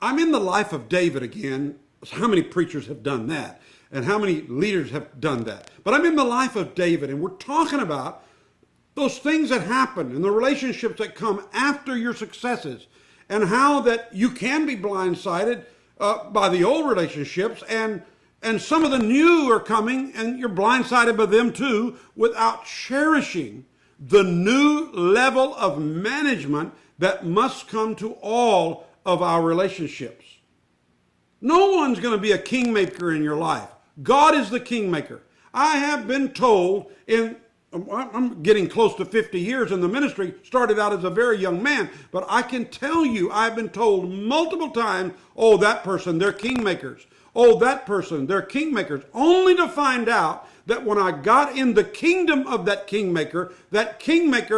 I'm in the life of David again. How many preachers have done that? And how many leaders have done that? But I'm in the life of David, and we're talking about those things that happen and the relationships that come after your successes, and how that you can be blindsided by the old relationships, and some of the new are coming, and you're blindsided by them too, without cherishing the new level of management that must come to all of our relationships. No one's going to be a kingmaker in your life. God is the kingmaker. I have been told I'm getting close to 50 years in the ministry, started out as a very young man, but I can tell you I've been told multiple times, oh, that person, they're kingmakers. Oh, that person, they're kingmakers. Only to find out that when I got in the kingdom of that kingmaker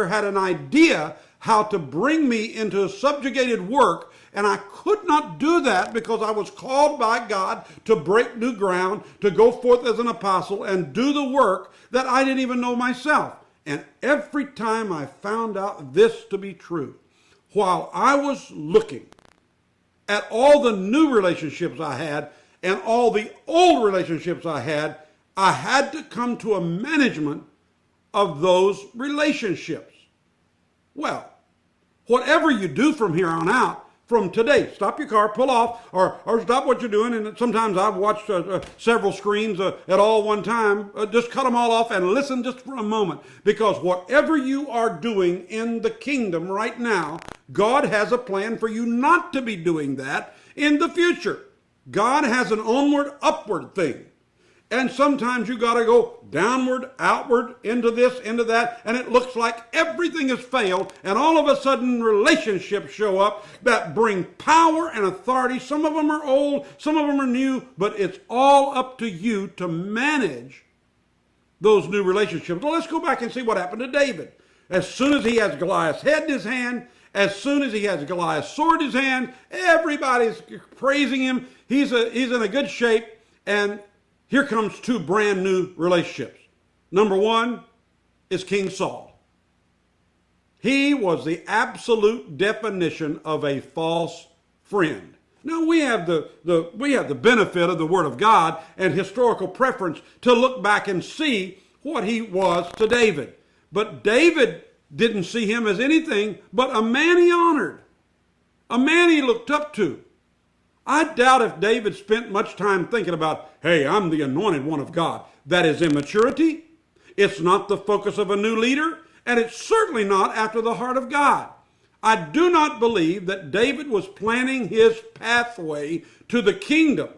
had an idea how to bring me into subjugated work, and I could not do that because I was called by God to break new ground, to go forth as an apostle and do the work that I didn't even know myself. And every time I found out this to be true, while I was looking at all the new relationships I had and all the old relationships I had to come to a management of those relationships. Well, whatever you do from here on out, from today, stop your car, pull off, or stop what you're doing. And sometimes I've watched several screens at all one time. Just cut them all off and listen just for a moment. Because whatever you are doing in the kingdom right now, God has a plan for you not to be doing that in the future. God has an onward, upward thing. And sometimes you got to go downward, outward, into this, into that, and it looks like everything has failed, and all of a sudden relationships show up that bring power and authority. Some of them are old, some of them are new, but it's all up to you to manage those new relationships. Well, let's go back and see what happened to David. As soon as he has Goliath's head in his hand, as soon as he has Goliath's sword in his hand, everybody's praising him. He's in a good shape, and here comes two brand new relationships. Number one is King Saul. He was the absolute definition of a false friend. Now we have the benefit of the Word of God and historical preference to look back and see what he was to David. But David didn't see him as anything but a man he honored, a man he looked up to. I doubt if David spent much time thinking about, hey, I'm the anointed one of God. That is immaturity. It's not the focus of a new leader, and it's certainly not after the heart of God. I do not believe that David was planning his pathway to the kingdom.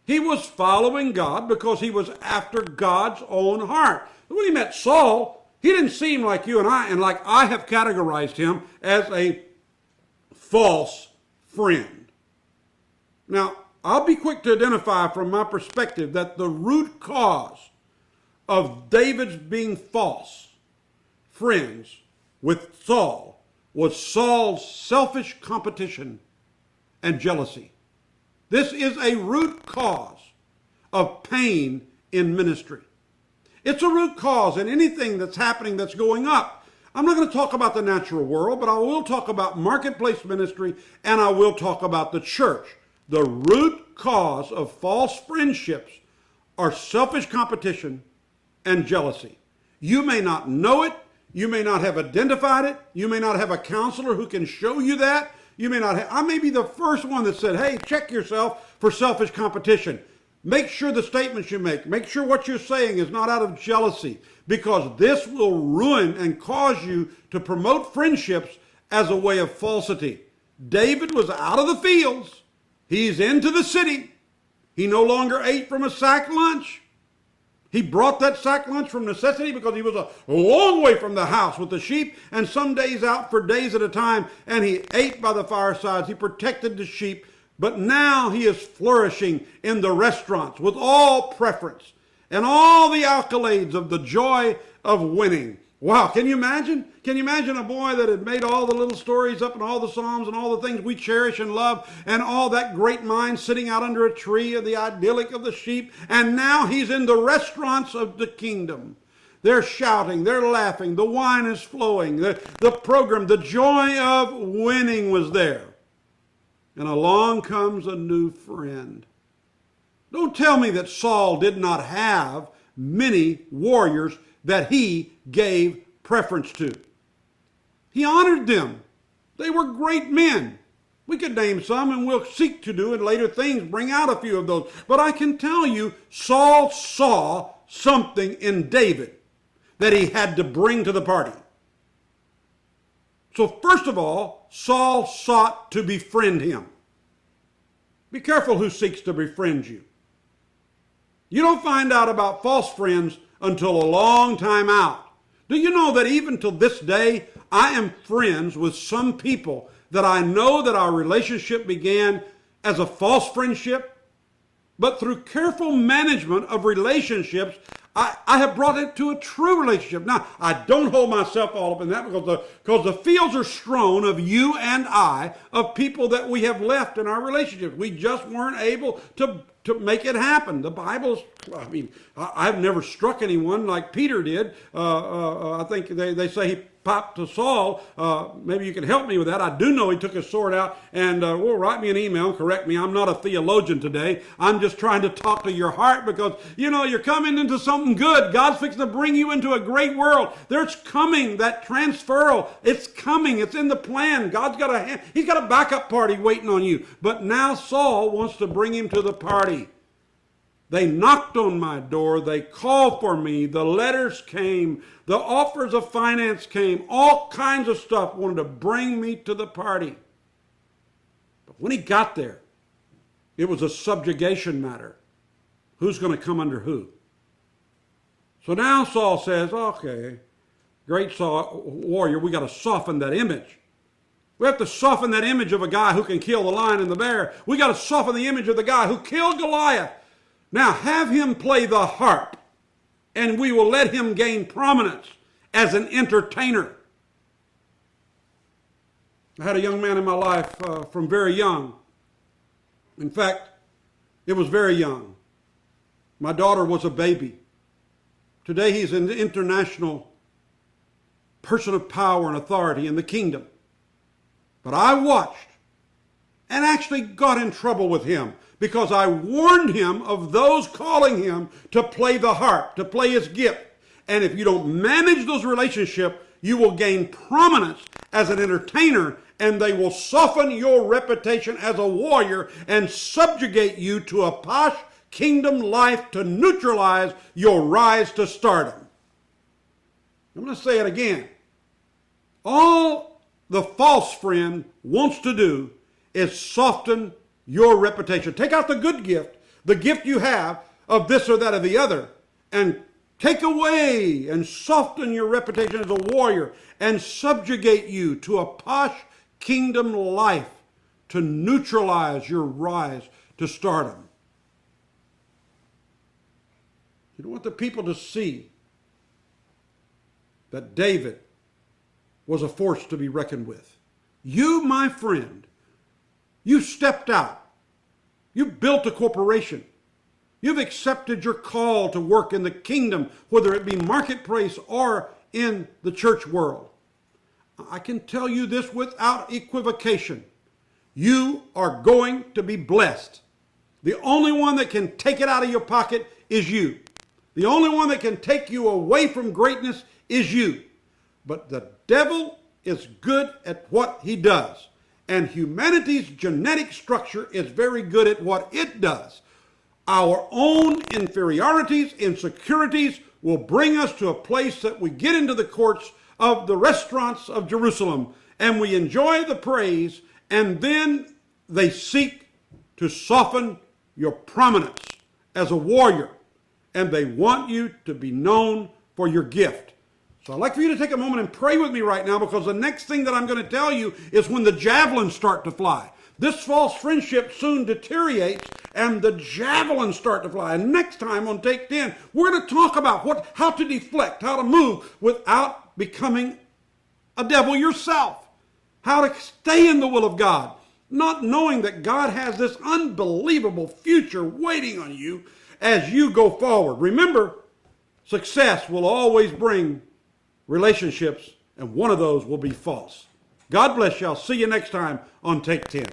He was following God because he was after God's own heart. When he met Saul, he didn't seem like you and I, and like I have categorized him as a false friend. Now, I'll be quick to identify from my perspective that the root cause of David's being false friends with Saul was Saul's selfish competition and jealousy. This is a root cause of pain in ministry. It's a root cause in anything that's happening that's going up. I'm not going to talk about the natural world, but I will talk about marketplace ministry, and I will talk about the church. The root cause of false friendships are selfish competition and jealousy. You may not know it. You may not have identified it. You may not have a counselor who can show you that. I may be the first one that said, hey, check yourself for selfish competition. Make sure the statements you make sure what you're saying is not out of jealousy, because this will ruin and cause you to promote friendships as a way of falsity. David was out of the fields. He's into the city. He no longer ate from a sack lunch. He brought that sack lunch from necessity because he was a long way from the house with the sheep, and some days out for days at a time, and he ate by the firesides. He protected the sheep, but now he is flourishing in the restaurants with all preference and all the accolades of the joy of winning. Wow, can you imagine? Can you imagine a boy that had made all the little stories up and all the Psalms and all the things we cherish and love and all that great mind sitting out under a tree of the idyllic of the sheep, and now he's in the restaurants of the kingdom. They're shouting, they're laughing, the wine is flowing, the program, the joy of winning was there. and along comes a new friend. Don't tell me that Saul did not have many warriors that he gave preference to. He honored them. They were great men. We could name some, and we'll seek to do in later things, bring out a few of those. But I can tell you, Saul saw something in David that he had to bring to the party. So first of all, Saul sought to befriend him. Be careful who seeks to befriend you. You don't find out about false friends until a long time out. Do you know that even till this day, I am friends with some people that I know that our relationship began as a false friendship, but through careful management of relationships, I have brought it to a true relationship. Now, I don't hold myself all up in that because the fields are strewn of you and I, of people that we have left in our relationships. We just weren't able to make it happen. The Bible's, I've never struck anyone like Peter did. I think they say he popped to Saul. Maybe you can help me with that. I do know he took his sword out and, write me an email and correct me. I'm not a theologian today. I'm just trying to talk to your heart because, you're coming into something good. God's fixing to bring you into a great world. There's coming that transferal. It's coming. It's in the plan. He's got a backup party waiting on you. But now Saul wants to bring him to the party. They knocked on my door. They called for me. The letters came. The offers of finance came. All kinds of stuff wanted to bring me to the party. But when he got there, it was a subjugation matter. Who's going to come under who? So now Saul says, okay, great Saul, warrior, we got to soften that image. We have to soften that image of a guy who can kill the lion and the bear. We got to soften the image of the guy who killed Goliath. Now have him play the harp, and we will let him gain prominence as an entertainer. I had a young man in my life from very young. In fact, it was very young. My daughter was a baby. Today he's an international person of power and authority in the kingdom. But I watched and actually got in trouble with him because I warned him of those calling him to play the harp, to play his gift. And if you don't manage those relationships, you will gain prominence as an entertainer, and they will soften your reputation as a warrior and subjugate you to a posh kingdom life to neutralize your rise to stardom. I'm going to say it again. All the false friend wants to do is soften your reputation. Take out the good gift, the gift you have of this or that or the other, and take away and soften your reputation as a warrior and subjugate you to a posh kingdom life to neutralize your rise to stardom. You don't want the people to see that David was a force to be reckoned with. You, my friend, you stepped out. You built a corporation. You've accepted your call to work in the kingdom, whether it be marketplace or in the church world. I can tell you this without equivocation. You are going to be blessed. The only one that can take it out of your pocket is you. The only one that can take you away from greatness is you. But the devil is good at what he does. And humanity's genetic structure is very good at what it does. Our own inferiorities, insecurities will bring us to a place that we get into the courts of the restaurants of Jerusalem and we enjoy the praise, and then they seek to soften your prominence as a warrior, and they want you to be known for your gift. So I'd like for you to take a moment and pray with me right now, because the next thing that I'm going to tell you is when the javelins start to fly. This false friendship soon deteriorates and the javelins start to fly. And next time on Take 10, we're going to talk about how to deflect, how to move without becoming a devil yourself. How to stay in the will of God, not knowing that God has this unbelievable future waiting on you as you go forward. Remember, success will always bring relationships, and one of those will be false. God bless you. I'll see you next time on Take 10.